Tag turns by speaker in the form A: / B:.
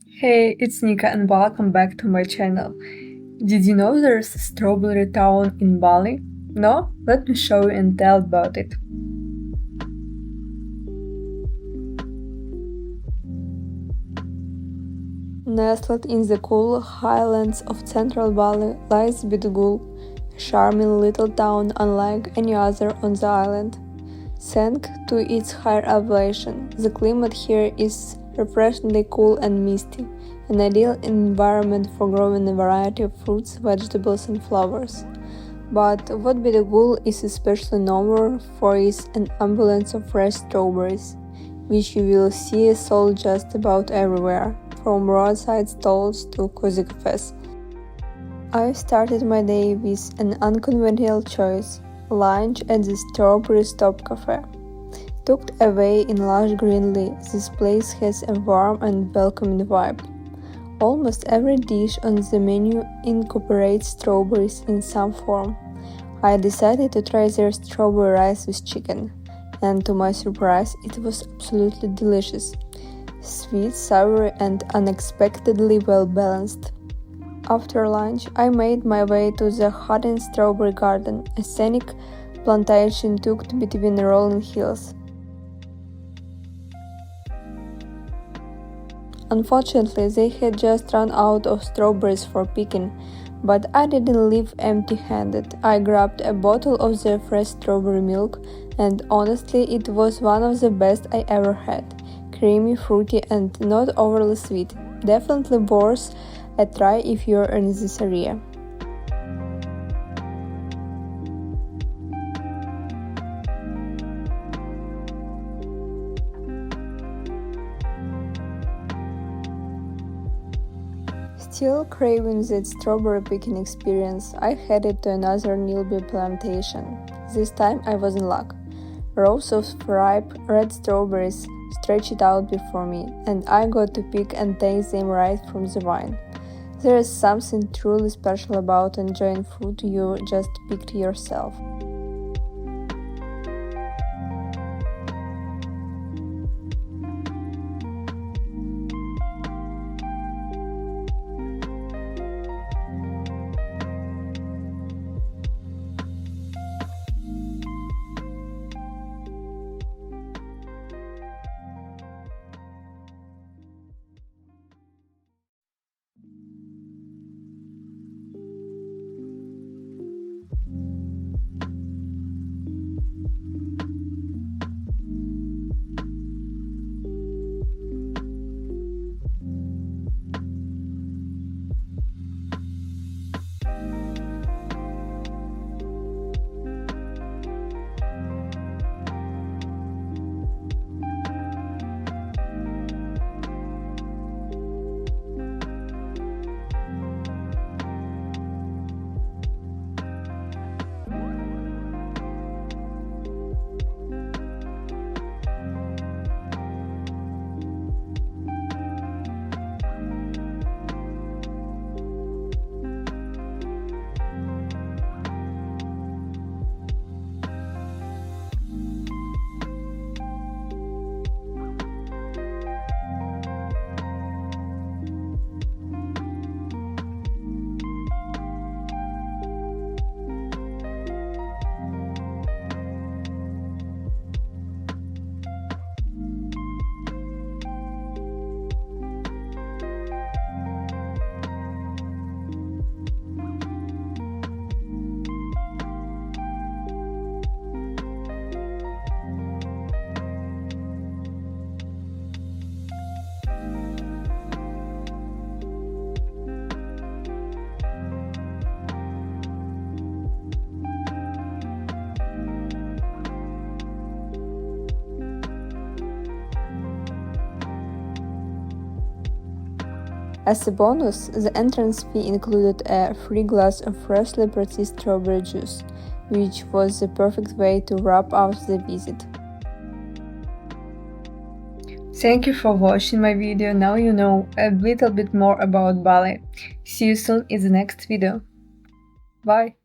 A: Hey, it's Nika and welcome back to my channel. Did you know there's a strawberry town in Bali? No? Let me show you and tell about it. Nestled in the cool highlands of central Bali lies Bedugul, a charming little town unlike any other on the island. Thanks to its higher elevation, the climate here is refreshingly cool and misty, an ideal environment for growing a variety of fruits, vegetables, and flowers. But what Bedugul is especially known for is an abundance of fresh strawberries, which you will see sold just about everywhere, from roadside stalls to cozy cafes. I started my day with an unconventional choice, lunch at the Strawberry Stop Cafe. Tucked away in lush green leaves, this place has a warm and welcoming vibe. Almost every dish on the menu incorporates strawberries in some form. I decided to try their strawberry rice with chicken, and to my surprise, it was absolutely delicious. Sweet, savory, and unexpectedly well balanced. After lunch, I made my way to the Hidden Strawberry Garden, a scenic plantation tucked between rolling hills. Unfortunately, they had just run out of strawberries for picking, but I didn't leave empty-handed. I grabbed a bottle of their fresh strawberry milk, and honestly, it was one of the best I ever had. Creamy, fruity, and not overly sweet. Definitely worth a try if you're in this area. Still craving that strawberry picking experience, I headed to another newbie plantation. This time I was in luck. Rows of ripe red strawberries stretched out before me, and I got to pick and taste them right from the vine. There is something truly special about enjoying fruit you just picked yourself. As a bonus, the entrance fee included a free glass of freshly processed strawberry juice, which was the perfect way to wrap up the visit. Thank you for watching my video. Now you know a little bit more about Bali. See you soon in the next video. Bye!